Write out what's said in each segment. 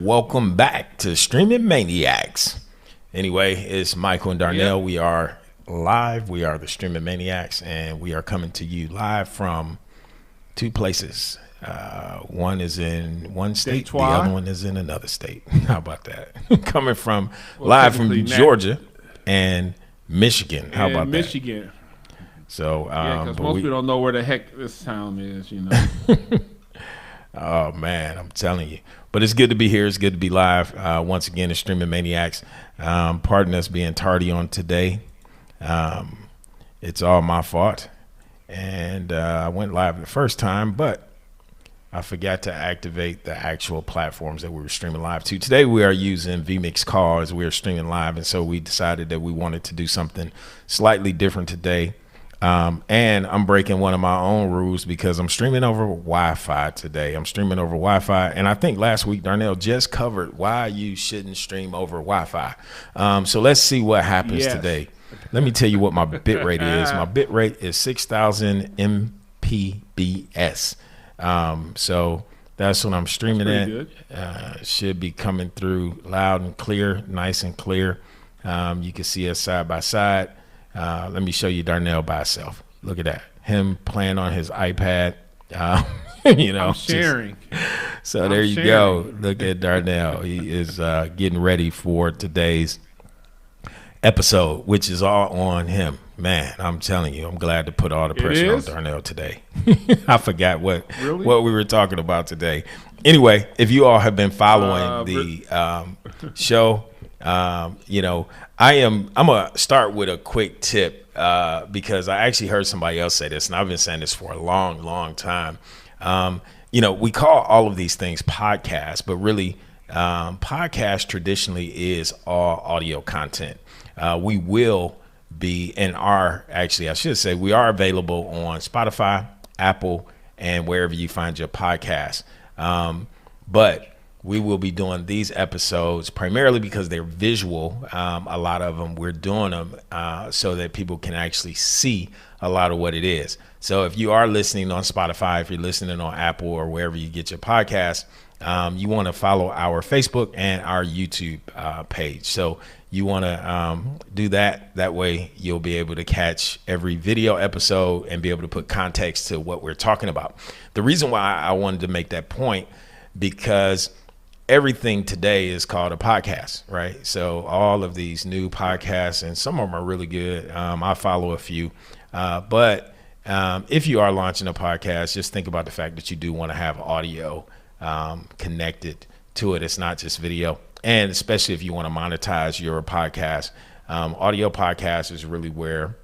Welcome back to Streaming Maniacs. Anyway, it's Michael and Darnell. Yep. We are live. We are the Streaming Maniacs, and we are coming to you live from two places. One is in one state, the other one is in another state. How about that? Coming from live from Georgia and Michigan. How about Michigan? that? So, because most people don't know where the heck this town is, you know. Oh, man, I'm telling you. But it's good to be here. It's good to be live. Once again, it's Streaming Maniacs. Pardon us being tardy on today. It's all my fault. And I went live the first time, but I forgot to activate the actual platforms that we were streaming live to. Today, we are using vMix Call as we are streaming live. And so we decided that we wanted to do something slightly different today. And I'm breaking one of my own rules because I'm streaming over Wi-Fi today. I'm streaming over Wi-Fi. And I think last week, Darnell just covered why you shouldn't stream over Wi-Fi. So let's see what happens today. Let me tell you what my bit rate is. My bit rate is 6,000 Mbps. So that's what I'm streaming at. Should be coming through loud and clear, nice and clear. You can see us side by side. Let me show you Darnell by himself. Look at that. Him playing on his iPad. You know, I'm sharing. So there you go. Look at Darnell. He is getting ready for today's episode, which is all on him. Man, I'm telling you, I'm glad to put all the pressure on Darnell today. I forgot what we were talking about today. Anyway, if you all have been following the show, you know, I'm gonna start with a quick tip because I actually heard somebody else say this, and I've been saying this for a long time. You know, we call all of these things podcasts, but really, podcast traditionally is all audio content. We will be and are actually, I should say, we are available on Spotify, Apple, and wherever you find your podcast. But we will be doing these episodes primarily because they're visual. A lot of them, we're doing them so that people can actually see a lot of what it is. So if you are listening on Spotify, if you're listening on Apple or wherever you get your podcast, you want to follow our Facebook and our YouTube page. So you want to do that. That way you'll be able to catch every video episode and be able to put context to what we're talking about. The reason why I wanted to make that point, because everything today is called a podcast, right? So all of these new podcasts, and some of them are really good. I follow a few, but if you are launching a podcast, just think about the fact that you do want to have audio connected to it. It's not just video. And especially if you want to monetize your podcast, audio podcast is really where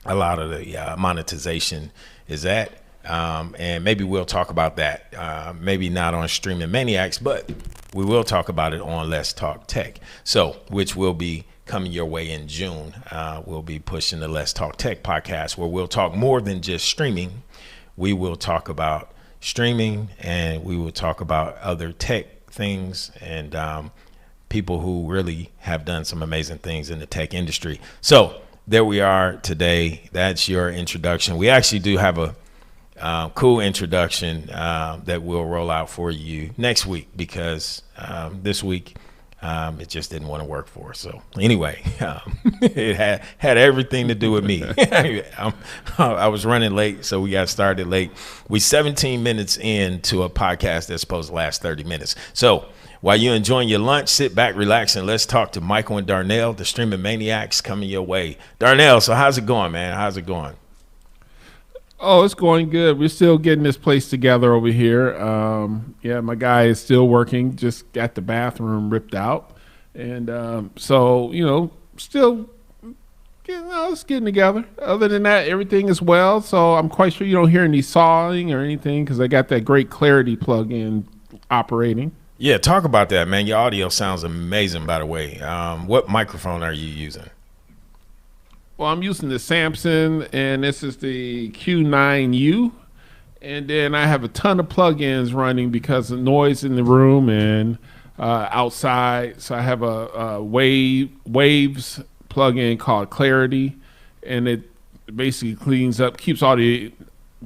a lot of the monetization is at. And maybe we'll talk about that. Maybe not on Streaming Maniacs, but we will talk about it on Let's Talk Tech. So, which will be coming your way in June. We'll be pushing the Let's Talk Tech podcast, where we'll talk more than just streaming. We will talk about streaming, and we will talk about other tech things and people who really have done some amazing things in the tech industry. So there we are today. That's your introduction. We actually do have a cool introduction that we'll roll out for you next week, because this week it just didn't want to work for us. So anyway, it had everything to do with me. I was running late, so we got started late. We 17 minutes into a podcast that's supposed to last 30 minutes. So while you're enjoying your lunch, sit back, relax, and let's talk to Michael and Darnell, the Streaming Maniacs, coming your way. Darnell, so how's it going, man? How's it going? Oh, it's going good. We're still getting this place together over here. Yeah, my guy is still working, just got the bathroom ripped out. And so, you know, still it's getting together. Other than that, everything is well. So I'm quite sure you don't hear any sawing or anything, because I got that great Clarity plug-in operating. Yeah, talk about that, man. Your audio sounds amazing, by the way. What microphone are you using? Well, I'm using the Samson, and this is the Q9U. And then I have a ton of plugins running because of noise in the room and outside. So I have a Waves plugin called Clarity, and it basically cleans up, keeps all the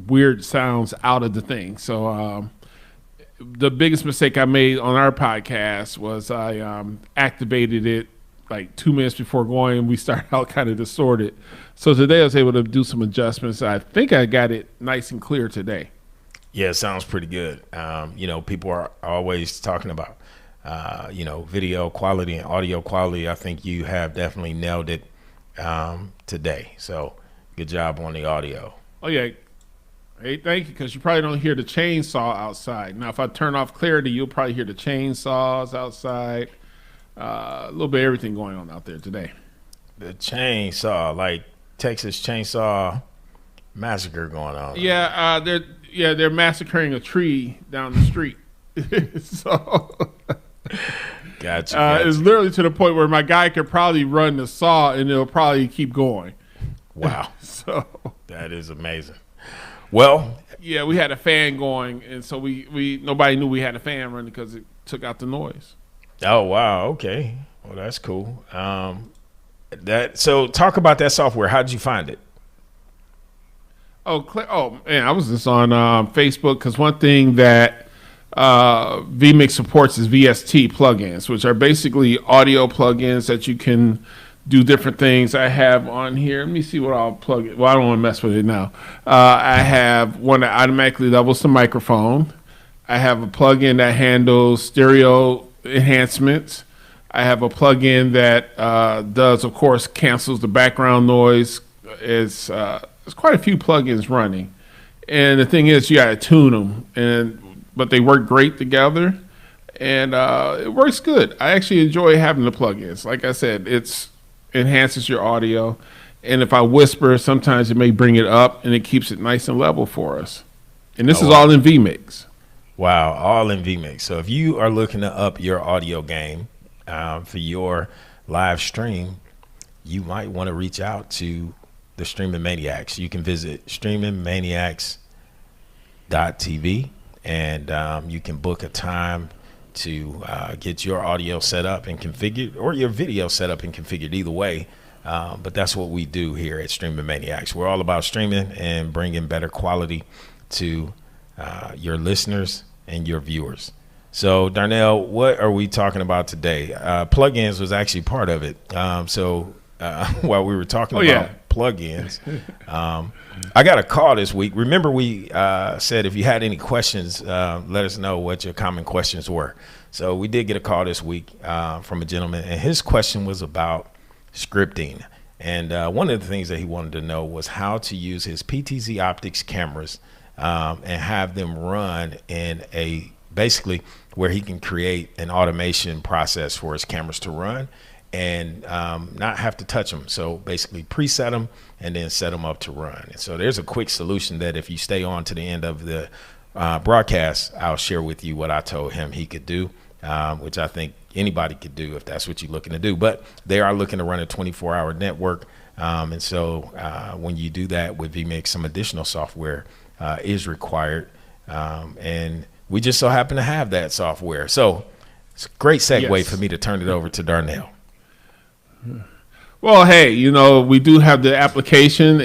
weird sounds out of the thing. So the biggest mistake I made on our podcast was I activated it like 2 minutes before going. We started out kind of distorted. So today I was able to do some adjustments. I think I got it nice and clear today. Yeah, it sounds pretty good. People are always talking about, video quality and audio quality. I think you have definitely nailed it today. So good job on the audio. Oh, yeah. Hey, thank you, because you probably don't hear the chainsaw outside. Now, if I turn off clarity, you'll probably hear the chainsaws outside. A little bit of everything going on out there today. The chainsaw, like Texas Chainsaw Massacre going on. Yeah, they're massacring a tree down the street. So Gotcha. it's literally to the point where my guy could probably run the saw and it'll probably keep going. Wow. So that is amazing. Well, yeah, we had a fan going, and so we nobody knew we had a fan running because it took out the noise. oh wow, okay. Well, that's cool. So talk about that software. How did you find it? Oh man, I was just on Facebook because one thing that vMix supports is VST plugins, which are basically audio plugins that you can do different things. I have on here. Let me see what I'll plug it. Well, I don't want to mess with it now. I have one that automatically levels the microphone. I have a plugin that handles stereo enhancements. I have a plugin that does, of course, cancels the background noise. There's quite a few plugins running, and the thing is, you got to tune them, but they work great together, and it works good. I actually enjoy having the plugins. Like I said, it's enhances your audio, and if I whisper, sometimes it may bring it up, and it keeps it nice and level for us. And this is all in vMix. Wow, all in vMix. So if you are looking to up your audio game for your live stream, you might want to reach out to the Streaming Maniacs. You can visit streamingmaniacs.tv, and you can book a time to get your audio set up and configured, or your video set up and configured, either way. But that's what we do here at Streaming Maniacs. We're all about streaming and bringing better quality to your listeners and your viewers. So Darnell, what are we talking about today? Plugins was actually part of it. So while we were talking about plugins, I got a call this week. Remember, we said if you had any questions, let us know what your common questions were. So we did get a call this week from a gentleman, and his question was about scripting. And one of the things that he wanted to know was how to use his PTZ Optics cameras and have them run in basically where he can create an automation process for his cameras to run and not have to touch them. So basically preset them and then set them up to run. And so there's a quick solution that if you stay on to the end of the broadcast, I'll share with you what I told him he could do, which I think anybody could do if that's what you're looking to do. But they are looking to run a 24-hour network. And so when you do that with vMix, some additional software is required. And we just so happen to have that software. So it's a great segue for me to turn it over to Darnell. Well, hey, we do have the application.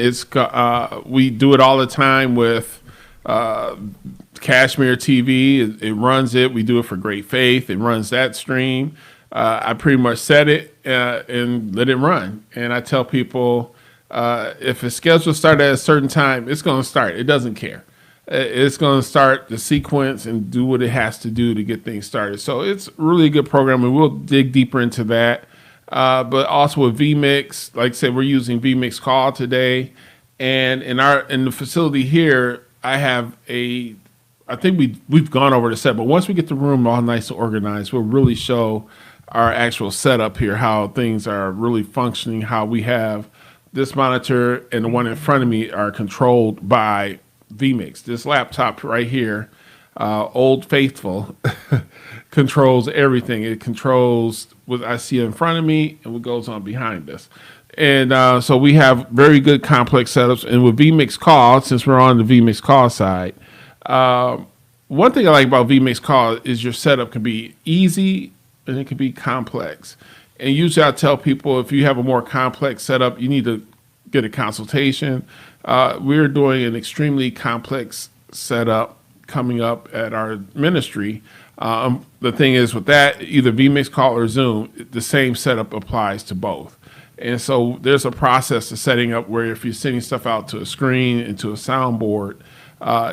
We do it all the time with Cashmere TV. It runs it. We do it for Great Faith. It runs that stream. I pretty much set it and let it run. And I tell people if it's scheduled to start at a certain time, it's going to start. It doesn't care. It's going to start the sequence and do what it has to do to get things started. So it's really a good program, and we'll dig deeper into that. But also with vMix, like I said, we're using vMix Call today, and in the facility here, I think we've gone over the set, but once we get the room all nice and organized, we'll really show our actual setup here, how things are really functioning, how we have this monitor and the one in front of me are controlled by vMix. This laptop right here, Old Faithful, controls everything. It controls what I see in front of me and what goes on behind us. And so we have very good complex setups. And with vMix Call, since we're on the vMix Call side, one thing I like about vMix Call is your setup can be easy and it can be complex. And usually I tell people if you have a more complex setup, you need to get a consultation. We're doing an extremely complex setup coming up at our ministry. The thing is with that, either vMix Call or Zoom, the same setup applies to both. And so there's a process to setting up where if you're sending stuff out to a screen and to a soundboard,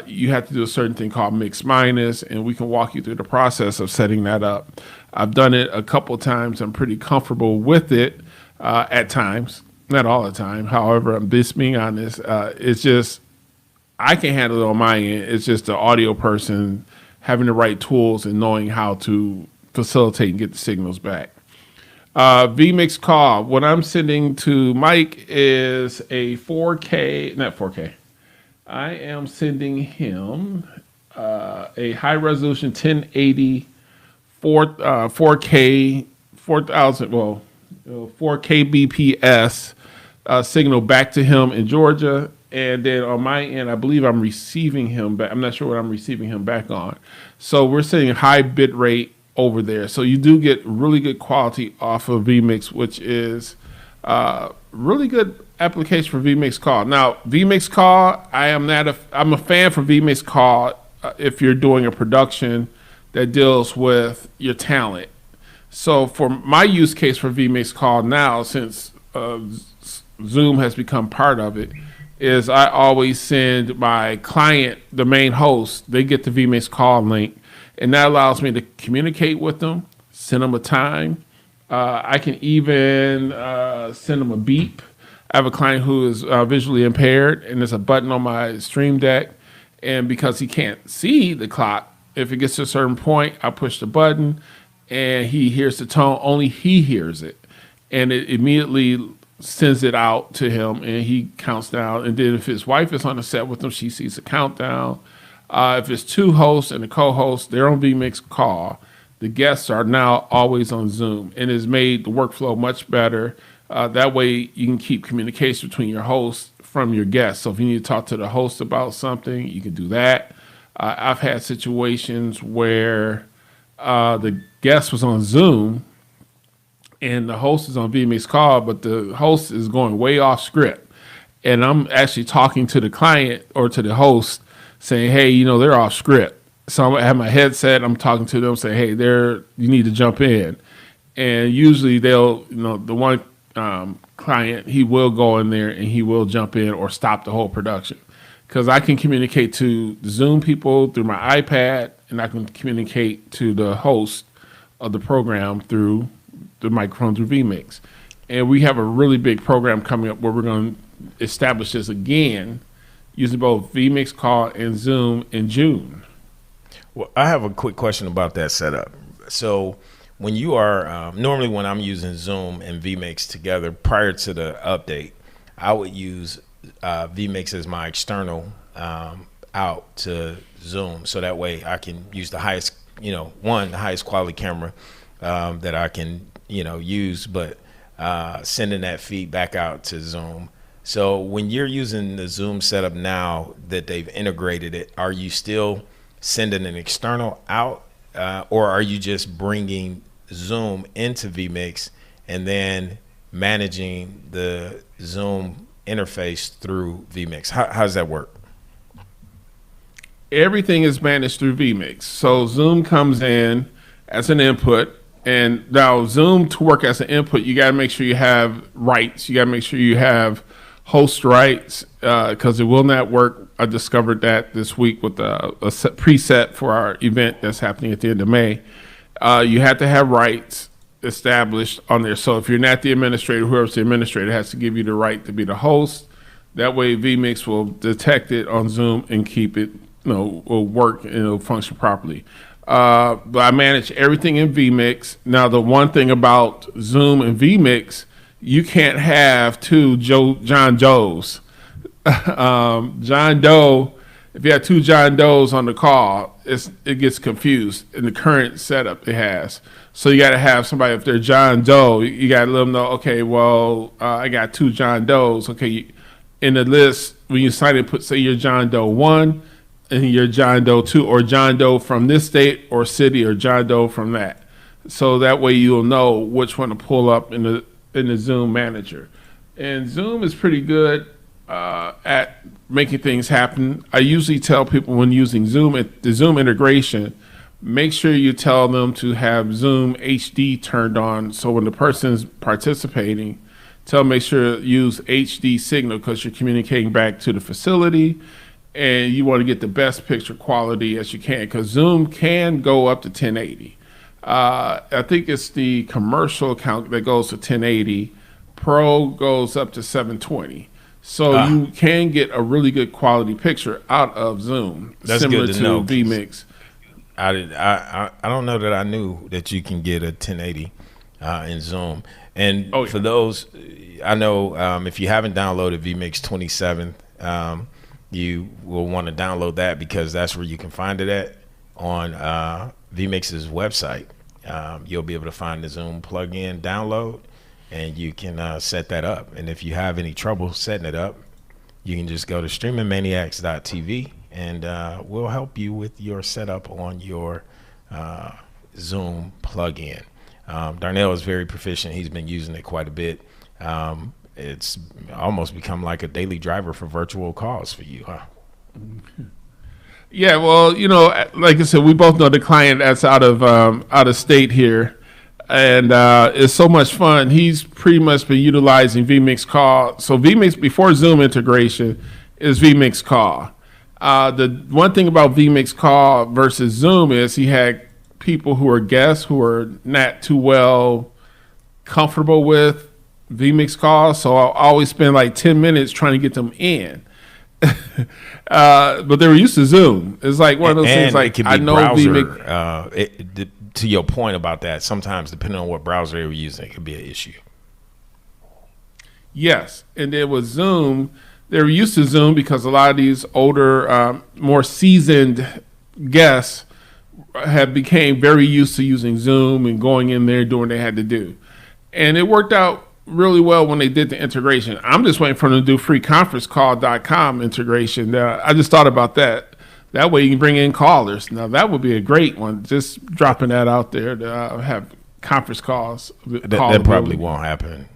you have to do a certain thing called mix minus, and we can walk you through the process of setting that up. I've done it a couple times. I'm pretty comfortable with it at times, not all the time. However, I'm just being honest. It's just I can handle it on my end. It's just the audio person having the right tools and knowing how to facilitate and get the signals back. vMix Call, what I'm sending to Mike is a 4K, not 4K. I am sending him a high resolution 1080 4K 4000 4K BPS signal back to him in Georgia, and then on my end, I believe I'm receiving him back. I'm not sure what I'm receiving him back on. So we're sending high bit rate over there. So you do get really good quality off of vMix, which is really good application for vMix Call. Now, vMix Call, I'm a fan for vMix Call if you're doing a production that deals with your talent. So for my use case for vMix Call now, since Zoom has become part of it, is I always send my client, the main host, they get the vMix Call link, and that allows me to communicate with them, send them a time. I can even send them a beep. I have a client who is visually impaired, and there's a button on my Stream Deck, and because he can't see the clock, if it gets to a certain point, I push the button, and he hears the tone. Only he hears it, and it immediately sends it out to him, and he counts down. And then if his wife is on the set with him, she sees the countdown. If it's two hosts and a co-host, they're on vMix Call. The guests are now always on Zoom, and it's made the workflow much better. That way you can keep communication between your hosts from your guests. So if you need to talk to the host about something, you can do that. I've had situations where the guest was on Zoom and the host is on vMix Call, but the host is going way off script. And I'm actually talking to the client or to the host saying, hey, they're off script. So I have my headset, I'm talking to them, saying, hey, you need to jump in. And usually they'll, the one client, he will go in there and he will jump in or stop the whole production. Because I can communicate to the Zoom people through my iPad, and I can communicate to the host of the program through the microphone through vMix. And we have a really big program coming up where we're going to establish this again using both vMix Call and Zoom in June. Well, I have a quick question about that setup. So when you are, normally when I'm using Zoom and vMix together prior to the update, I would use vMix as my external out to Zoom. So that way I can use the highest, the highest quality camera that I can, use, but sending that feed back out to Zoom. So when you're using the Zoom setup now that they've integrated it, are you still sending an external out or are you just bringing Zoom into vMix and then managing the Zoom interface through vMix? How does that work? Everything is managed through vMix. So Zoom comes in as an input, and now Zoom, to work as an input, you got to make sure you have rights. You got to make sure you have host rights because it will not work. I discovered that this week with a preset for our event that's happening at the end of May. You have to have rights established on there. So if you're not the administrator, whoever's the administrator has to give you the right to be the host. That way vMix will detect it on Zoom and keep it, will work and it'll function properly. But I manage everything in vMix. Now, the one thing about Zoom and vMix, you can't have two John Does. John Doe, if you have two John Does on the call, it gets confused in the current setup it has. So you got to have somebody, if they're John Doe, you got to let them know, okay, well, I got two John Does. Okay, in the list, when you sign it, say you're John Doe 1 and you're John Doe 2, or John Doe from this state or city, or John Doe from that. So that way you'll know which one to pull up in the Zoom manager. And Zoom is pretty good at making things happen. I usually tell people when using Zoom, the Zoom integration, make sure you tell them to have Zoom HD turned on. So when the person's participating, make sure use HD signal because you're communicating back to the facility, and you want to get the best picture quality as you can because Zoom can go up to 1080. I think it's the commercial account that goes to 1080. Pro goes up to 720. So you can get a really good quality picture out of Zoom, that's similar good to to know, vMix. I don't know that I knew that you can get a 1080 in Zoom. And for those, I know if you haven't downloaded vMix 27, you will want to download that because that's where you can find it at on vMix's website. You'll be able to find the Zoom plugin download, and you can set that up. And if you have any trouble setting it up, you can just go to streamingmaniacs.tv, and we'll help you with your setup on your Zoom plugin. Darnell is very proficient. He's been using it quite a bit. It's almost become like a daily driver for virtual calls for you, huh? Yeah, well, like I said, we both know the client that's out of state here, and it's so much fun. He's pretty much been utilizing vMix Call. So vMix before Zoom integration is vMix Call. The one thing about vMix Call versus Zoom is he had people who are guests who are not too well comfortable with vMix Call, so I'll always spend like 10 minutes trying to get them in. But they were used to Zoom. It's like one of those things like, it can be I know vMix. To your point about that, sometimes depending on what browser they were using, it could be an issue. Yes, and then with Zoom, they were used to Zoom because a lot of these older, more seasoned guests have became very used to using Zoom and going in there doing what they had to do. And it worked out really well when they did the integration. I'm just waiting for them to do freeconferencecall.com integration. I just thought about that. That way you can bring in callers. Now that would be a great one. Just dropping that out there to have conference calls. That probably won't happen.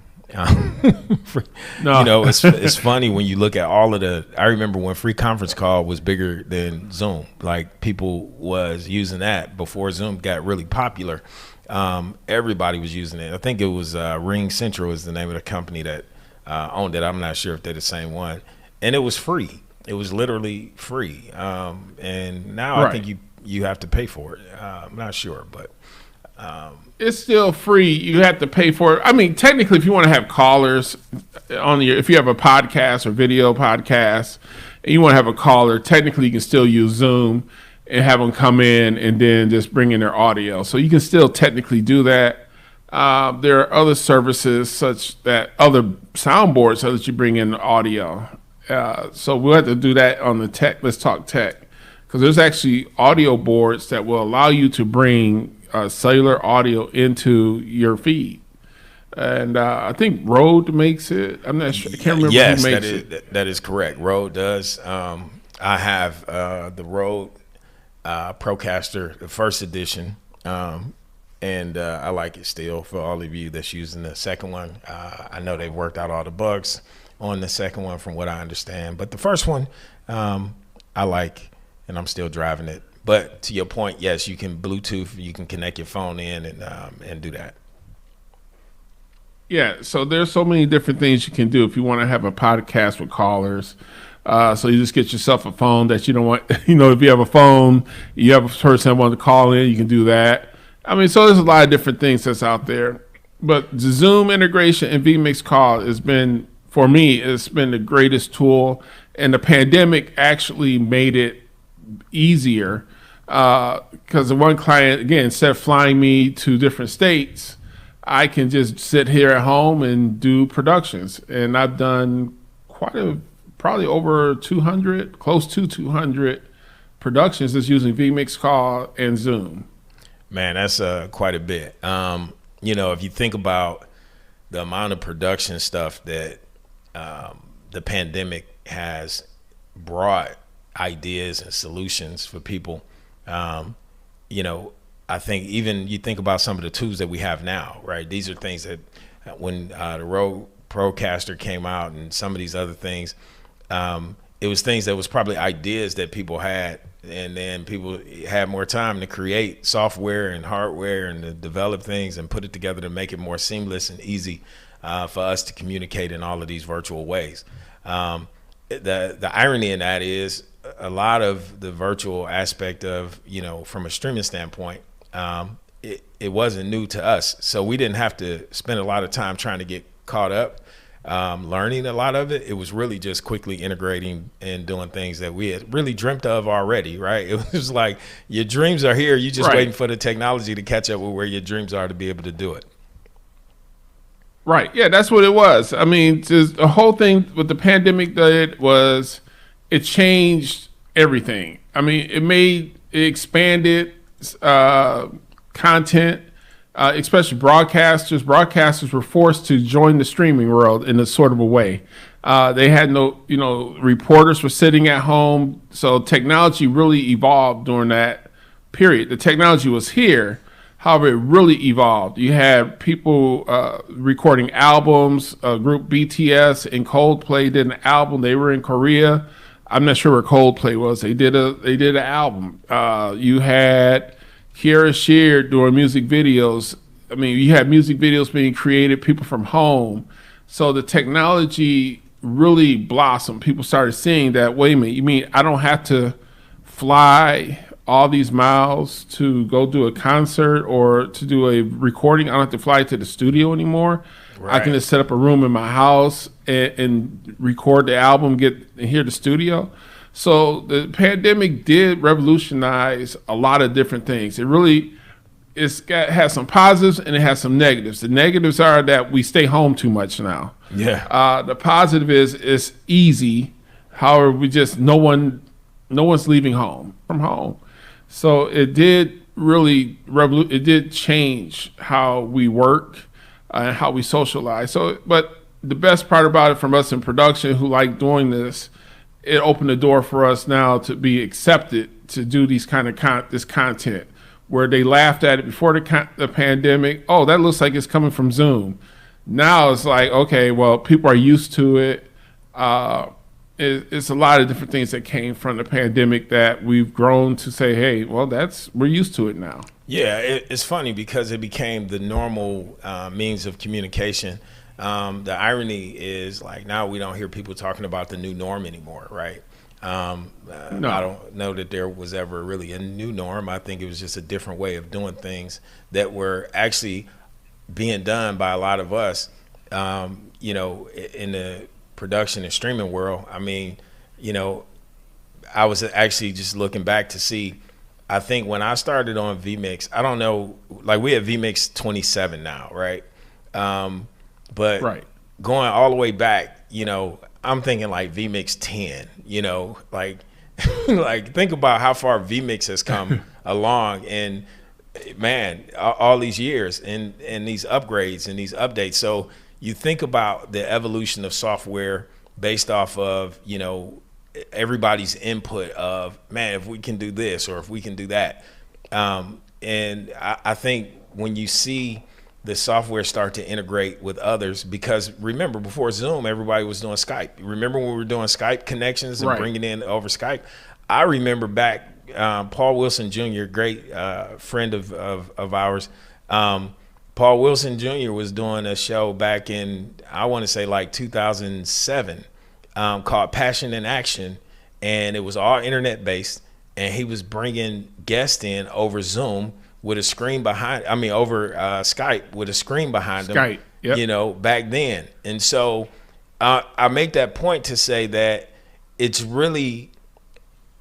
No. It's funny when you look at all of I remember when free conference call was bigger than Zoom. Like people was using that before Zoom got really popular. Everybody was using it. I think it was Ring Central is the name of the company that owned it. I'm not sure if they're the same one. And it was free. It was literally free. And now I think you have to pay for it. I'm not sure, but it's still free. You have to pay for it. I mean, technically, if you want to have callers if you have a podcast or video podcast, and you want to have a caller, technically you can still use Zoom and have them come in and then just bring in their audio. So you can still technically do that. There are other services such that other soundboards so that you bring in the audio. So we'll have to do that on the tech. Let's talk tech, because there's actually audio boards that will allow you to bring cellular audio into your feed. And I think Rode makes it. I'm not sure. I can't remember who makes it. That is correct. Rode does. I have the Rode Procaster, the first edition, and I like it still. For all of you that's using the second one, I know they've worked out all the bugs on the second one from what I understand, but the first one I like, and I'm still driving it. But to your point, yes, you can Bluetooth, you can connect your phone in and do that. Yeah, so there's so many different things you can do if you want to have a podcast with callers. So you just get yourself a phone that you don't want, if you have a phone, you have a person that wants to call in, you can do that. I mean, so there's a lot of different things that's out there. But the Zoom integration and vMix Call has been, for me, it's been the greatest tool. And the pandemic actually made it easier because the one client, again, instead of flying me to different states, I can just sit here at home and do productions. And I've done probably over 200, close to 200 productions just using vMix Call and Zoom. Man, that's quite a bit. If you think about the amount of production stuff that the pandemic has brought ideas and solutions for people, I think even you think about some of the tools that we have now, right? These are things that when the Rode Procaster came out and some of these other things, it was things that was probably ideas that people had, and then people had more time to create software and hardware and to develop things and put it together to make it more seamless and easy for us to communicate in all of these virtual ways. The irony in that is a lot of the virtual aspect of, from a streaming standpoint, it wasn't new to us. So we didn't have to spend a lot of time trying to get caught up, learning a lot of it. It was really just quickly integrating and doing things that we had really dreamt of already, right? It was like your dreams are here. You're just waiting for the technology to catch up with where your dreams are to be able to do it. Right. Yeah, that's what it was. I mean, just the whole thing with the pandemic did was it changed everything. I mean, it expanded content, especially broadcasters. Broadcasters were forced to join the streaming world in a sort of a way. They had reporters were sitting at home. So technology really evolved during that period. The technology was here. However, it really evolved. You had people recording albums. Group BTS and Coldplay did an album. They were in Korea. I'm not sure where Coldplay was. They did an album. You had Kiara Shear doing music videos. I mean, you had music videos being created, people from home. So the technology really blossomed. People started seeing that, wait a minute, you mean I don't have to fly all these miles to go do a concert or to do a recording? I don't have to fly to the studio anymore. Right. I can just set up a room in my house and record the album, hear the studio. So the pandemic did revolutionize a lot of different things. It really has some positives and it has some negatives. The negatives are that we stay home too much now. Yeah. The positive is it's easy. However, no one's leaving from home. So it did really it did change how we work and how we socialize. So, but the best part about it from us in production who like doing this, it opened the door for us now to be accepted to do these kind of this content where they laughed at it before the pandemic. Oh, that looks like it's coming from Zoom. Now it's like, okay, well, people are used to it. It's a lot of different things that came from the pandemic that we've grown to say, hey, well, we're used to it now. Yeah, it's funny because it became the normal means of communication. The irony is like now we don't hear people talking about the new norm anymore, right? No. I don't know that there was ever really a new norm. I think it was just a different way of doing things that were actually being done by a lot of us, in the production and streaming world. I mean, I was actually just looking back to see, I think when I started on vMix, I don't know, like we have vMix 27 now, right? But right. Going all the way back, I'm thinking like vMix 10, like like think about how far vMix has come along, and man, all these years and these upgrades and these updates. So you think about the evolution of software based off of, everybody's input of, man, if we can do this or if we can do that. And I think when you see the software start to integrate with others, because remember before Zoom, everybody was doing Skype. Remember when we were doing Skype connections and bringing in over Skype? I remember back, Paul Wilson Jr., great friend of ours, Paul Wilson Jr. was doing a show back in, I want to say like 2007, called Passion in Action. And it was all internet based. And he was bringing guests in over Zoom with a screen over Skype with a screen behind them, yep. Back then. And so I make that point to say that it's really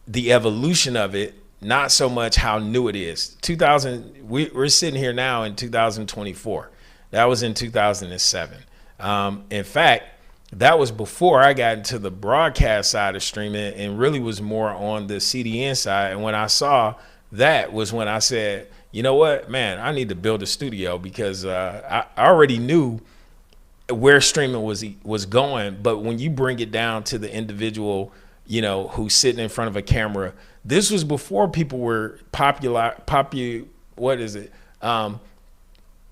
the evolution of it, not so much how new it is. We're sitting here now in 2024. That was in 2007. In fact, that was before I got into the broadcast side of streaming and really was more on the CDN side. And when I saw that was when I said, you know what, man, I need to build a studio because I already knew where streaming was going. But when you bring it down to the individual, who's sitting in front of a camera, this was before people were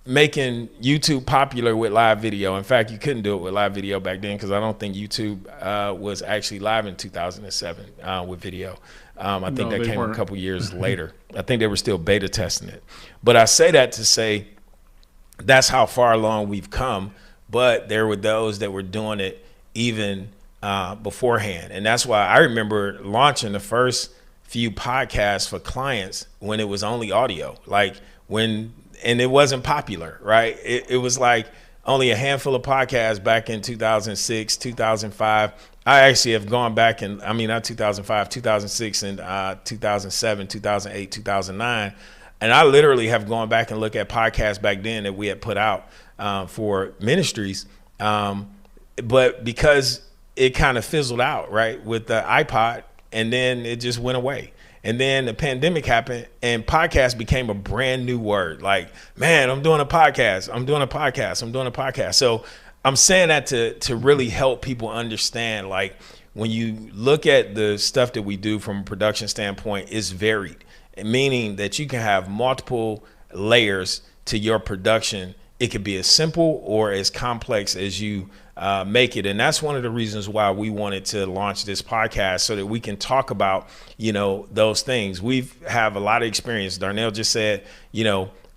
making YouTube popular with live video. In fact, you couldn't do it with live video back then because I don't think YouTube was actually live in 2007 with video. I think that came a couple years later. I think they were still beta testing it. But I say that to say that's how far along we've come. But there were those that were doing it even beforehand. And that's why I remember launching the first few podcasts for clients when it was only audio. And it wasn't popular, right? It was like only a handful of podcasts back in 2006, 2005. I actually have gone back and not 2005, 2006 and 2007, 2008, 2009. And I literally have gone back and looked at podcasts back then that we had put out for ministries. But because it kind of fizzled out, right, with the iPod, and then it just went away. And then the pandemic happened and podcast became a brand new word. Like, man, I'm doing a podcast. So I'm saying that to really help people understand, like, when you look at the stuff that we do from a production standpoint, it's varied, meaning that you can have multiple layers to your production. It could be as simple or as complex as you make it. And that's one of the reasons why we wanted to launch this podcast, so that we can talk about, those things. We have a lot of experience. Darnell just said,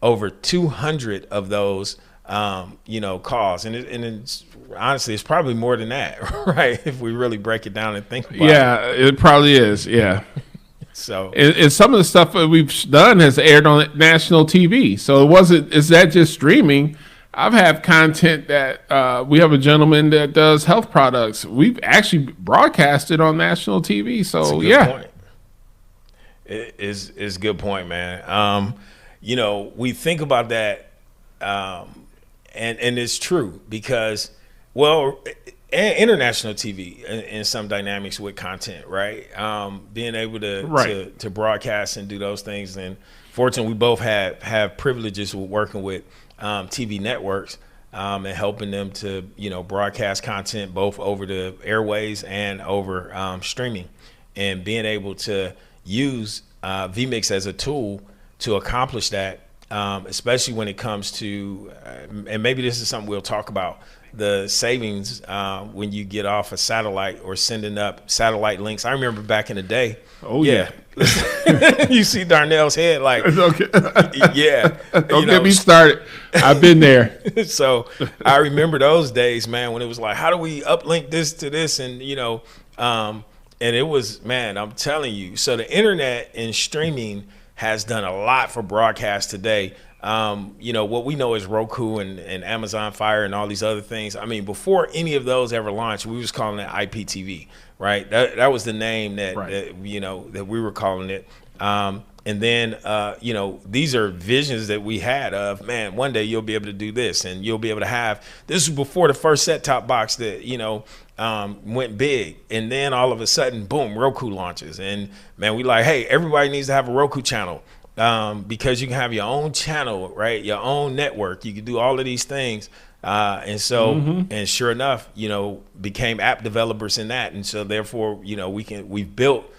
over 200 of those, calls. And it's honestly, it's probably more than that, right? If we really break it down and think about it. Yeah, it probably is. Yeah. So and some of the stuff that we've done has aired on national TV. So is that just streaming? I've had content that we have a gentleman that does health products. We've actually broadcasted on national TV. So point. It is a good point, man. We think about that, and it's true because, international TV in some dynamics with content, right? Being able to broadcast and do those things. And fortunately, we both have privileges with working with TV networks and helping them to, broadcast content both over the airways and over streaming, and being able to use vMix as a tool to accomplish that, especially when it comes to, and maybe this is something we'll talk about, the savings when you get off a satellite or sending up satellite links. I remember back in the day. Oh yeah. You see Darnell's head like, okay. Yeah. Don't get me started. I've been there. So I remember those days, man, when it was like, how do we uplink this to this? And, and it was, man, I'm telling you. So the internet and streaming has done a lot for broadcast today. What we know is Roku and Amazon Fire and all these other things. Before any of those ever launched, we was calling it IPTV, right? That was the name that we were calling it. And then, these are visions that we had of, man, one day you'll be able to do this and you'll be able to have, this was before the first set-top box that, went big. And then all of a sudden, boom, Roku launches. And man, we like, hey, everybody needs to have a Roku channel. Because you can have your own channel, right? Your own network. You can do all of these things. And sure enough, became app developers in that. And so therefore, we've built,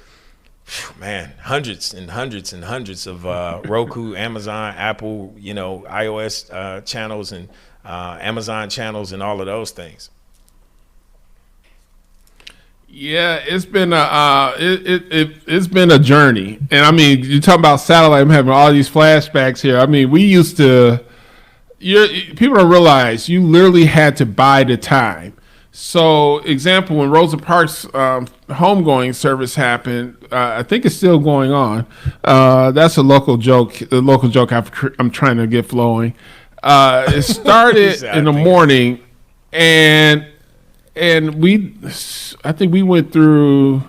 man, hundreds and hundreds and hundreds of Roku, Amazon, Apple, iOS channels and Amazon channels and all of those things. Yeah, it's been it's been a journey, and you talk about satellite. I'm having all these flashbacks here. We used to. People don't realize you literally had to buy the time. So, example, when Rosa Parks homegoing service happened, I think it's still going on. That's a local joke. The local joke I'm trying to get flowing. It started in the morning, and I think we went through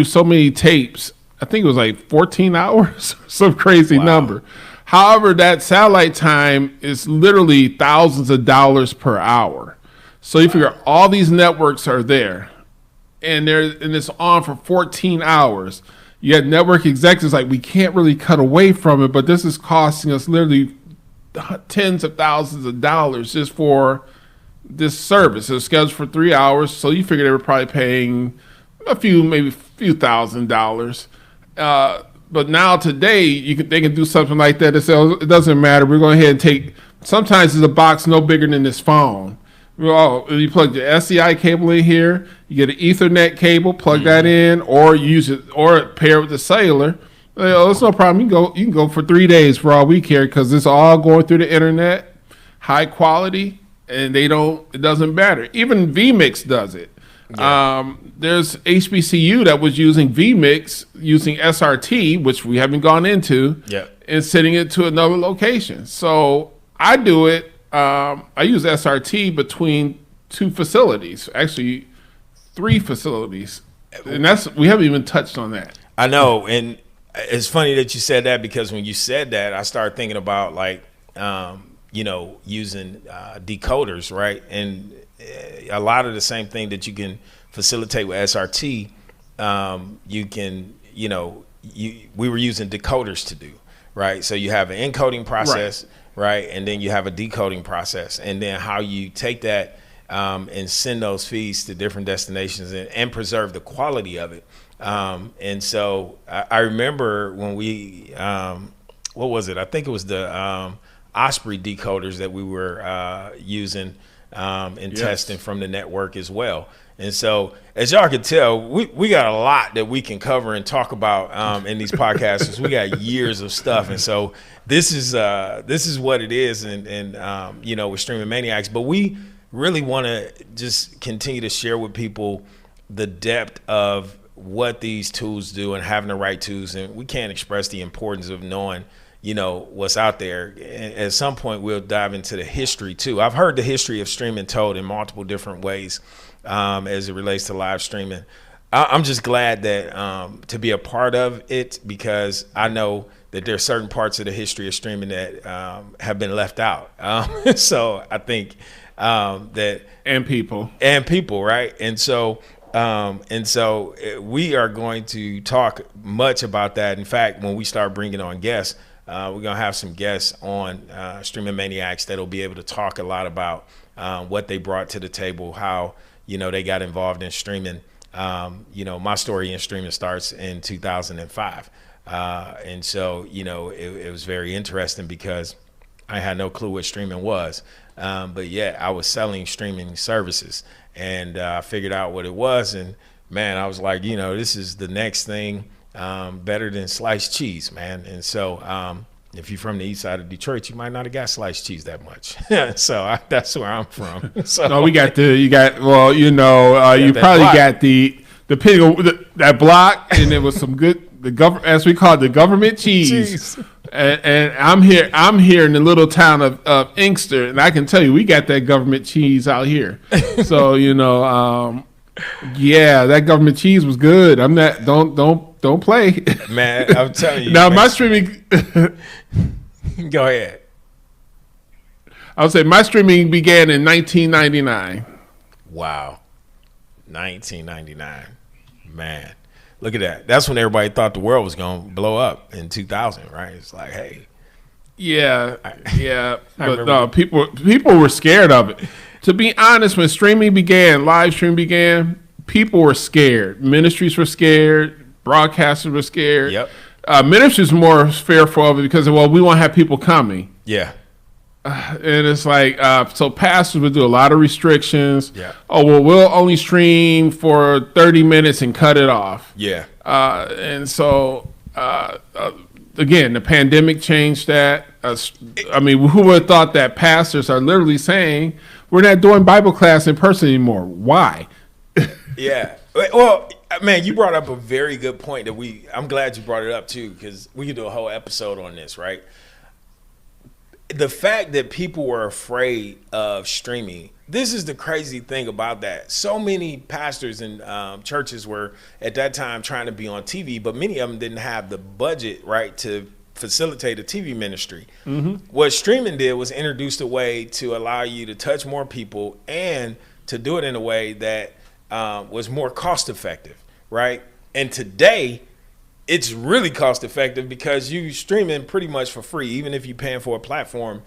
so many tapes. I think it was like 14 hours, some crazy number. However, that satellite time is literally thousands of dollars per hour. So you figure all these networks are there, and it's on for 14 hours. You had network executives like, we can't really cut away from it, but this is costing us literally tens of thousands of dollars just for this service. It was scheduled for 3 hours, so you figure they were probably paying maybe a few $1,000. But now today, they can do something like that and say, oh, it doesn't matter. We're going ahead and take. Sometimes it's a box no bigger than this phone. Well, you plug the SCI cable in here. You get an Ethernet cable, plug that in, or use it, or pair it with the cellular. Oh, it's no problem. You can go for 3 days for all we care because it's all going through the internet, high quality, and it doesn't matter. Even vMix does it. Yeah. There's HBCU that was using vMix using SRT, which we haven't gone into, and sending it to another location. So I do it. I use SRT between 2 facilities, actually 3 facilities, and we haven't even touched on that. I know, and it's funny that you said that because when you said that, I started thinking about using decoders, right? And a lot of the same thing that you can facilitate with SRT, you can, we were using decoders to do, right? So you have an encoding process, right? And then you have a decoding process, and then how you take that and send those feeds to different destinations and preserve the quality of it. And so I remember when we, what was it? I think it was the Osprey decoders that we were using and testing from the network as well. And so, as y'all can tell, we got a lot that we can cover and talk about in these podcasts. We got years of stuff, and so this is what it is, and with Streaming Maniacs. But we really want to just continue to share with people the depth of what these tools do and having the right tools, and we can't express the importance of knowing what's out there. And at some point we'll dive into the history too. I've heard the history of streaming told in multiple different ways as it relates to live streaming. I'm just glad that to be a part of it, because I know that there are certain parts of the history of streaming that have been left out. So I think that and people, right? And so we are going to talk much about that. In fact, when we start bringing on guests, we're going to have some guests on Streaming Maniacs that'll be able to talk a lot about what they brought to the table, how, they got involved in streaming. My story in streaming starts in 2005. And so, it was very interesting because I had no clue what streaming was. But yeah, I was selling streaming services, and I figured out what it was. And man, I was like, this is the next thing. Better than sliced cheese, man. And so if you're from the east side of Detroit, you might not have got sliced cheese that much. So that's where I'm from. So no, you probably got the pig, that block, and there was some good, as we call it, the government cheese. And I'm here in the little town of Inkster, and I can tell you we got that government cheese out here. So yeah, that government cheese was good. I'm not don't play, man. I'm telling you. Now my streaming. Go ahead. I would say my streaming began in 1999. Wow, 1999, man. Look at that. That's when everybody thought the world was going to blow up in 2000, right? It's like, hey. Yeah. But no, people were scared of it. To be honest, when streaming began, live stream began, people were scared. Ministries were scared. Broadcasters were scared. Yep. Ministries were more fearful of it because, we won't have people coming. Yeah. And it's like, so pastors would do a lot of restrictions. Yeah. Oh, well, we'll only stream for 30 minutes and cut it off. Yeah. And so, again, the pandemic changed that. Who would have thought that pastors are literally saying, we're not doing Bible class in person anymore. Why? Yeah. Well, man, you brought up a very good point I'm glad you brought it up too, because we could do a whole episode on this, right? The fact that people were afraid of streaming, this is the crazy thing about that. So many pastors and churches were at that time trying to be on TV, but many of them didn't have the budget, right, to facilitate a TV ministry. Mm-hmm. What streaming did was introduce a way to allow you to touch more people and to do it in a way that was more cost effective, right? And today, it's really cost effective because you streaming pretty much for free, even if you're paying for a platform.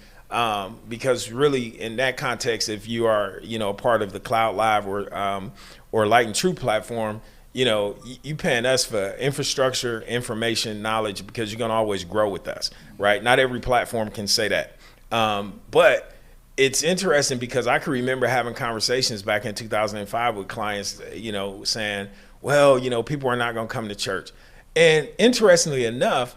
Because really, in that context, if you are, a part of the Cloud Live or Light and True platform, you paying us for infrastructure, information, knowledge, because you're going to always grow with us, right? Not every platform can say that. But it's interesting because I can remember having conversations back in 2005 with clients, saying, well, people are not going to come to church. And interestingly enough,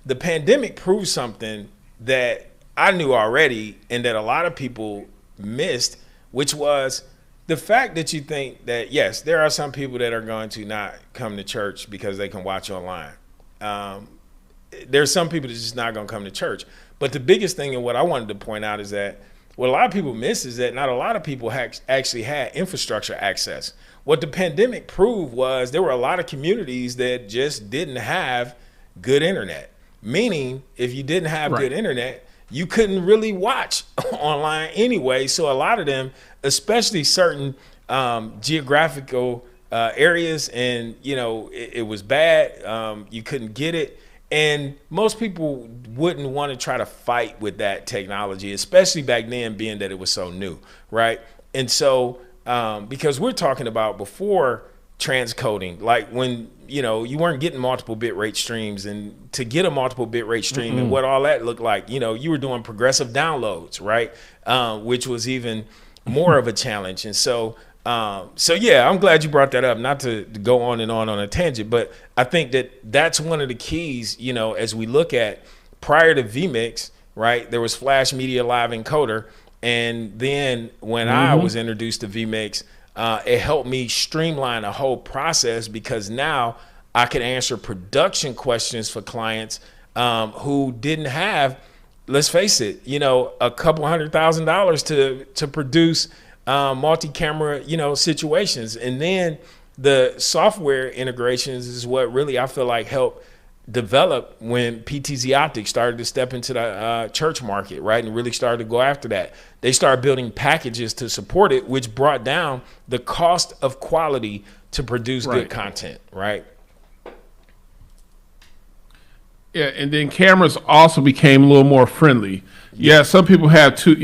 the pandemic proved something that I knew already and that a lot of people missed, which was the fact that you think that, yes, there are some people that are going to not come to church because they can watch online. There's some people that's just not going to come to church. But the biggest thing and what I wanted to point out is that what a lot of people miss is that not a lot of people actually had infrastructure access. What the pandemic proved was there were a lot of communities that just didn't have good internet. Meaning, if you didn't have good internet, you couldn't really watch online anyway. So a lot of them, especially certain geographical areas, and it was bad. You couldn't get it. And most people wouldn't want to try to fight with that technology, especially back then, being that it was so new, right? And so, because we're talking about before transcoding, like when, you weren't getting multiple bit rate streams, and to get a multiple bit rate stream and what all that looked like, you were doing progressive downloads, right? Which was even more of a challenge. And so, yeah, I'm glad you brought that up, not to go on a tangent, but I think that that's one of the keys, as we look at prior to vMix, right? There was Flash Media Live Encoder. And then when I was introduced to vMix, it helped me streamline a whole process, because now I could answer production questions for clients who didn't have, let's face it, a couple $100,000 to produce multi-camera, situations. And then the software integrations is what really I feel like helped develop when PTZ Optics started to step into the church market, right? And really started to go after that. They started building packages to support it, which brought down the cost of quality to produce good content, right? Yeah, and then cameras also became a little more friendly. Yeah, some people had two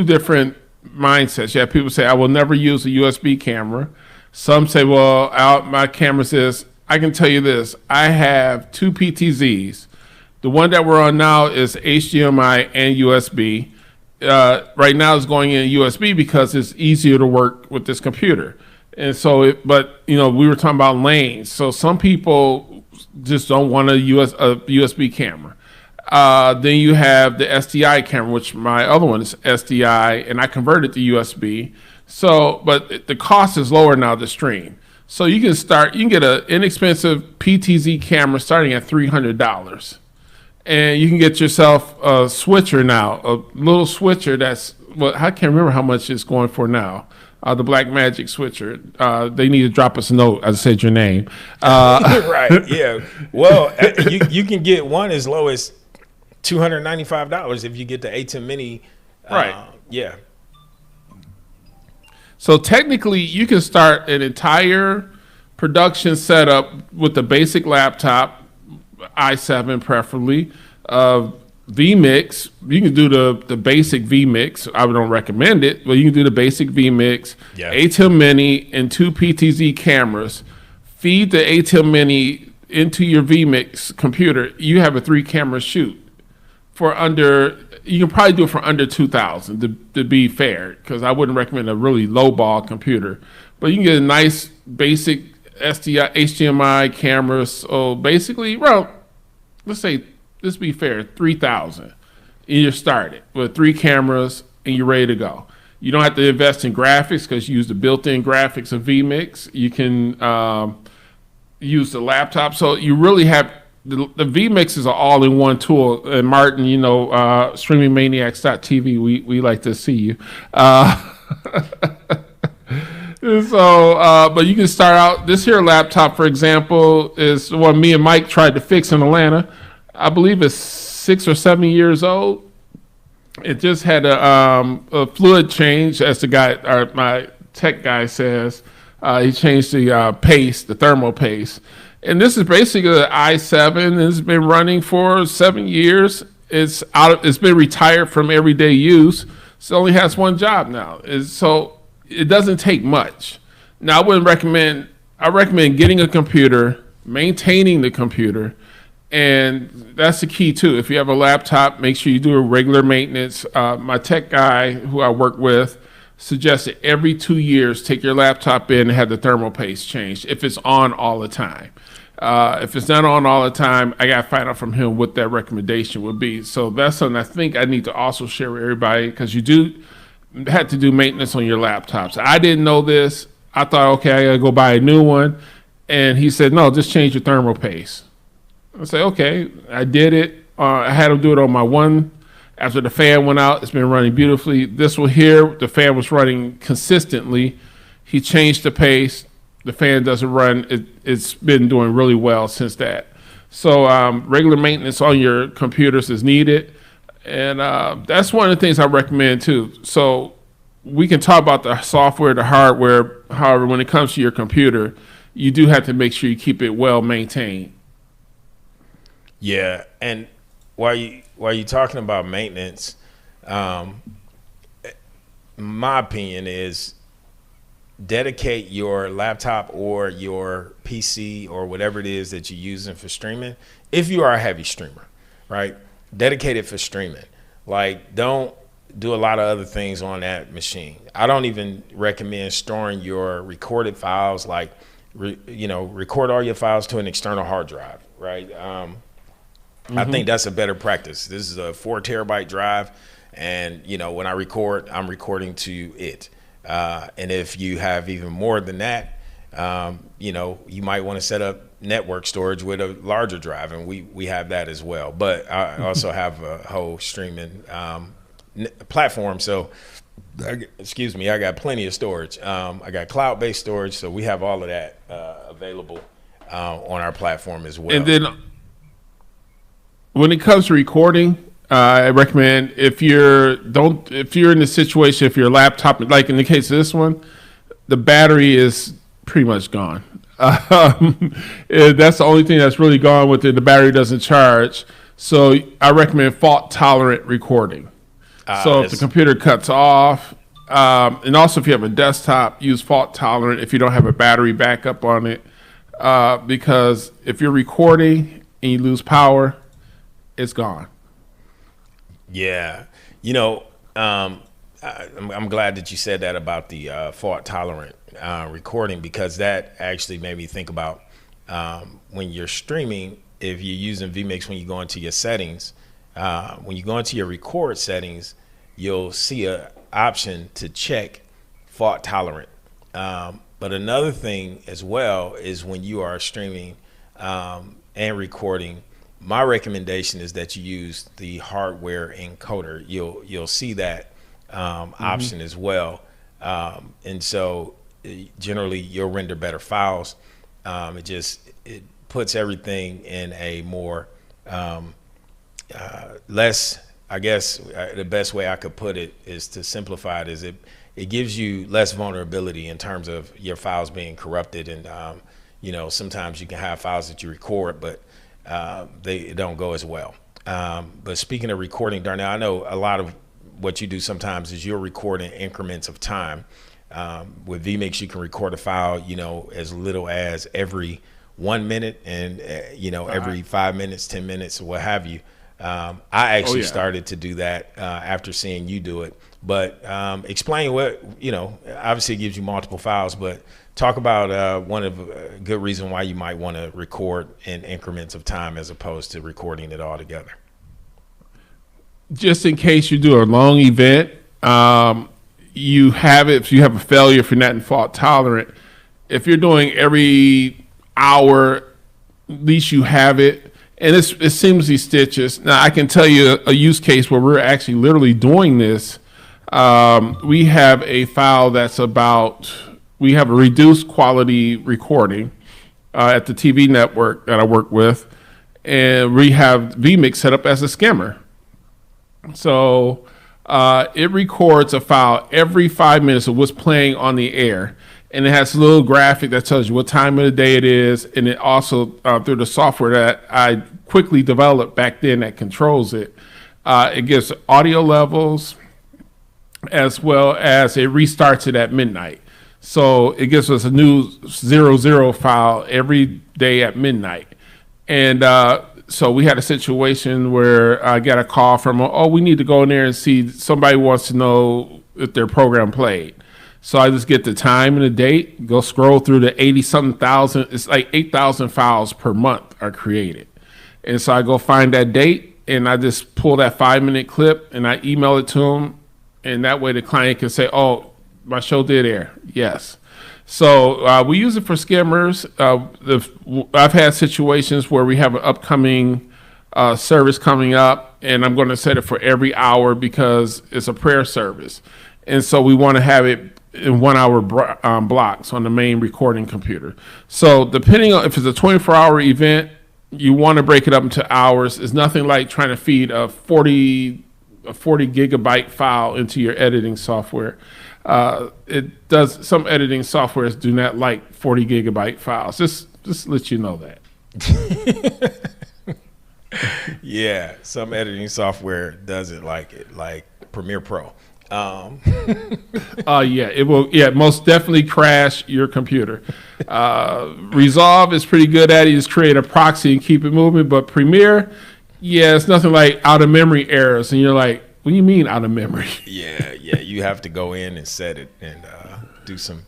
different mindsets. You had people say, I will never use a USB camera. Some say, well, my camera says, I can tell you this, I have two PTZs. The one that we're on now is HDMI and USB. Right now it's going in USB because it's easier to work with this computer. And so, we were talking about lanes. So some people just don't want a USB camera. Then you have the SDI camera, which my other one is SDI, and I converted to USB. So, but the cost is lower now to stream. So you can get an inexpensive PTZ camera starting at $300. And you can get yourself a switcher now, a little switcher I can't remember how much it's going for now. The Black Magic switcher. They need to drop us a note. I said your name. Right, yeah. Well, you can get one as low as $295 if you get the A10 Mini. Right. Yeah. So technically, you can start an entire production setup with the basic laptop, i7 preferably, vMix. You can do the basic vMix. I don't recommend it, but you can do the basic vMix, A10 Mini, and two PTZ cameras. Feed the A10 Mini into your vMix computer. You have a 3-camera shoot you can probably do it for under $2,000 to be fair, because I wouldn't recommend a really low ball computer. But you can get a nice basic HDMI camera. So basically, well, let's be fair, $3,000. And you're started with 3 cameras and you're ready to go. You don't have to invest in graphics because you use the built-in graphics of vMix. You can use the laptop. So you really have the vMix is an all-in-one tool. And Martin, streamingmaniacs.tv, we like to see you. But you can start out. This here laptop, for example, is the one me and Mike tried to fix in Atlanta. I believe it's 6 or 7 years old. It just had a fluid change, as my tech guy says. He changed the paste, the thermal paste. And this is basically an i7. It's been running for 7 years. It's been retired from everyday use. So it only has one job now. So it doesn't take much. Now, I wouldn't recommend I recommend getting a computer, maintaining the computer, and that's the key too. If you have a laptop, make sure you do a regular maintenance. My tech guy who I work with suggested every 2 years take your laptop in and have the thermal paste changed if it's on all the time. If it's not on all the time, I got to find out from him what that recommendation would be. So that's something I think I need to also share with everybody, because you do have to do maintenance on your laptops. I didn't know this. I thought, okay, I got to go buy a new one. And he said, no, just change your thermal paste. I said, okay. I did it. I had him do it on my one. After the fan went out, it's been running beautifully. This one here, the fan was running consistently. He changed the paste. The fan doesn't run. It's been doing really well since that. So regular maintenance on your computers is needed. And that's one of the things I recommend too. So we can talk about the software, the hardware. However, when it comes to your computer, you do have to make sure you keep it well maintained. Yeah, and while you talking about maintenance, my opinion is dedicate your laptop or your PC or whatever it is that you're using for streaming. If you are a heavy streamer, right? Dedicate it for streaming. Like, don't do a lot of other things on that machine. I don't even recommend storing your recorded files, like, record all your files to an external hard drive, right? I think that's a better practice. This is a 4 terabyte drive, and when I record, I'm recording to it. And if you have even more than that, you might want to set up network storage with a larger drive, and we have that as well. But I also have a whole streaming platform, so I got plenty of storage. I got cloud-based storage, so we have all of that available on our platform as well. And then when it comes to recording, I recommend if you're in the situation, if your laptop, like in the case of this one, the battery is pretty much gone. That's the only thing that's really gone with it. The battery doesn't charge. So I recommend fault tolerant recording. So if the computer cuts off, and also if you have a desktop, use fault tolerant if you don't have a battery backup on it. Because if you're recording and you lose power, it's gone. Yeah. I'm glad that you said that about the fault tolerant recording, because that actually made me think about when you're streaming, if you're using vMix, when you go into your settings, when you go into your record settings, you'll see an option to check fault tolerant. But another thing as well is when you are streaming and recording, my recommendation is that you use the hardware encoder. You'll see that option as well. And so generally you'll render better files. It puts everything in a more less, I guess the best way I could put it is to simplify it, is it gives you less vulnerability in terms of your files being corrupted. And sometimes you can have files that you record, but they don't go as well. But speaking of recording, Darnell, I know a lot of what you do sometimes is you're recording increments of time. With vMix, you can record a file, as little as every 1 minute and, every 5 minutes, 10 minutes, or what have you. I actually started to do that after seeing you do it. But explain what, obviously it gives you multiple files, but talk about one of a good reason why you might want to record in increments of time as opposed to recording it all together. Just in case you do a long event, you have it. If you have a failure, if you're not in fault tolerant, if you're doing every hour, at least you have it. And it seamlessly stitches. Now, I can tell you a use case where we're actually literally doing this. We have a file we have a reduced quality recording at the TV network that I work with, and we have vMix set up as a skimmer. So it records a file every 5 minutes of what's playing on the air. And it has a little graphic that tells you what time of the day it is. And it also, through the software that I quickly developed back then that controls it, it gives audio levels as well as it restarts it at midnight. So it gives us a new 00 file every day at midnight. And so we had a situation where I got a call from, oh, we need to go in there and see, somebody wants to know if their program played. So I just get the time and the date, go scroll through the 80-something thousand. It's like 8,000 files per month are created. And so I go find that date, and I just pull that 5-minute clip, and I email it to them. And that way the client can say, oh, my show did air. Yes. So we use it for skimmers. I've had situations where we have an upcoming service coming up, and I'm going to set it for every hour because it's a prayer service. And so we want to have it in 1 hour blocks on the main recording computer. So depending on if it's a 24-hour event, you want to break it up into hours. It's nothing like trying to feed a 40 gigabyte file into your editing software. It does. Some editing softwares do not like 40 gigabyte files. Just let you know that. Yeah, some editing software doesn't like it, like Premiere Pro. Yeah, it will. Yeah, most definitely crash your computer. Resolve is pretty good at it. You just create a proxy and keep it moving. But Premiere, yeah, it's nothing like out of memory errors, and you're like, what do you mean out of memory? Yeah, you have to go in and set it and do some.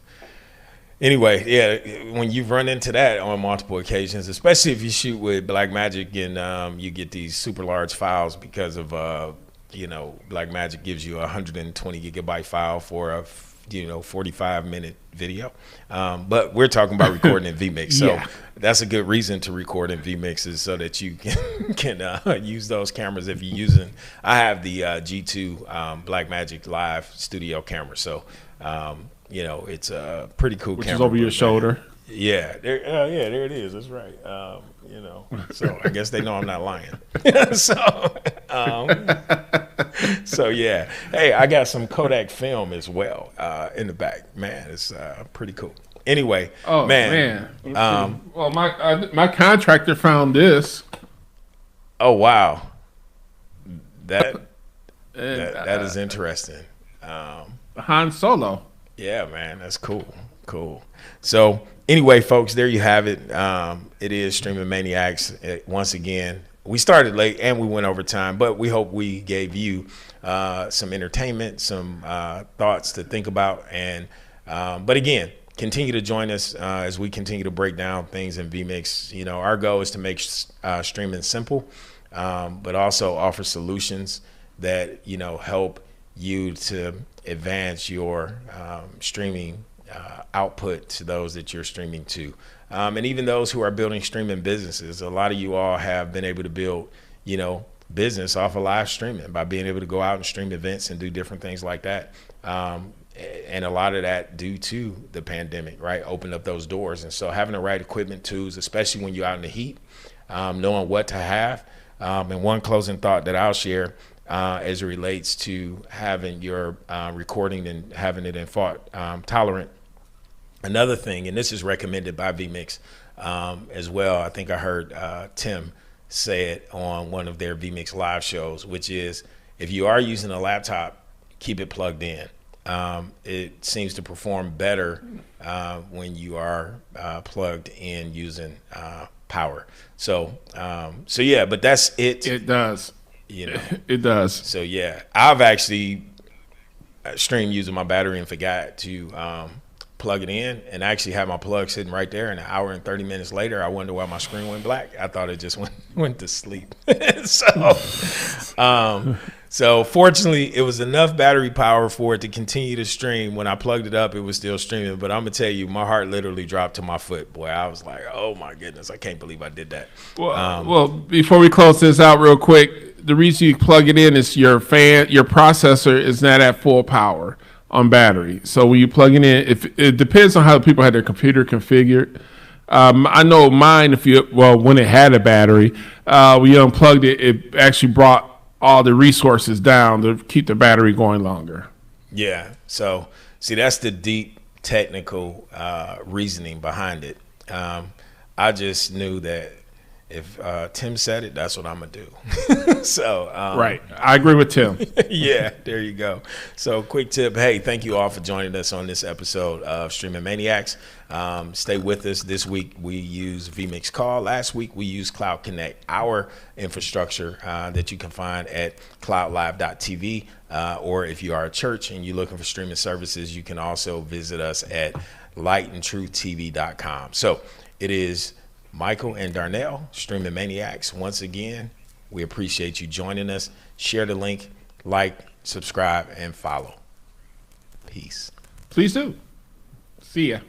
Anyway, yeah, when you've run into that on multiple occasions, especially if you shoot with Blackmagic and you get these super large files because of Blackmagic gives you a 120 gigabyte file for a 45-minute video. But we're talking about recording in vMix, so yeah. That's a good reason to record in vMix is so that you can use those cameras if you're using. I have the G2 Blackmagic Live studio camera, so it's a pretty cool Which camera. Which is over your shoulder. Yeah, there it is. That's right. So I guess they know I'm not lying. So yeah. Hey, I got some Kodak film as well in the back. Man, it's pretty cool. Anyway, man. Well, my contractor found this. Oh wow, that is interesting. Han Solo. Yeah, man, that's cool. So anyway, folks, there you have it. It is Streaming Maniacs. Once again, we started late and we went over time, but we hope we gave you some entertainment, some thoughts to think about. And but again, continue to join us as we continue to break down things in vMix. Our goal is to make streaming simple, but also offer solutions that help you to advance your streaming output to those that you're streaming to, and even those who are building streaming businesses. A lot of you all have been able to build business off of live streaming by being able to go out and stream events and do different things like that, and a lot of that due to the pandemic, right, opened up those doors. And so having the right equipment, tools, especially when you're out in the heat, knowing what to have. And one closing thought that I'll share as it relates to having your recording and having it in fault tolerant. Another thing, and this is recommended by vMix as well. I think I heard Tim say it on one of their vMix live shows, which is if you are using a laptop, keep it plugged in. It seems to perform better when you are plugged in using power. So yeah, but that's it. It does. It does. So yeah, I've actually streamed using my battery and forgot to plug it in, and I actually had my plug sitting right there, and an hour and 30 minutes later I wonder why my screen went black. I thought it just went to sleep. So fortunately it was enough battery power for it to continue to stream. When I plugged it up, it was still streaming, but I'm gonna tell you, my heart literally dropped to my foot. Boy, I was like, oh my goodness, I can't believe I did that. Well, before we close this out real quick, the reason you plug it in is your processor is not at full power on battery. So when you plug it in, if it depends on how people had their computer configured. I know mine, when it had a battery, when you unplugged it, it actually brought all the resources down to keep the battery going longer. Yeah. So see, that's the deep technical reasoning behind it. I just knew that if Tim said it, that's what I'm going to do. So right. I agree with Tim. yeah, there you go. So quick tip. Hey, thank you all for joining us on this episode of Streaming Maniacs. Stay with us. This week we use vMix Call. Last week we used Cloud Connect, our infrastructure that you can find at cloudlive.tv. Or if you are a church and you're looking for streaming services, you can also visit us at lightandtruetv.com. So it is Michael and Darnell, Streaming Maniacs. Once again, we appreciate you joining us. Share the link, like, subscribe, and follow. Peace. Please do. See ya.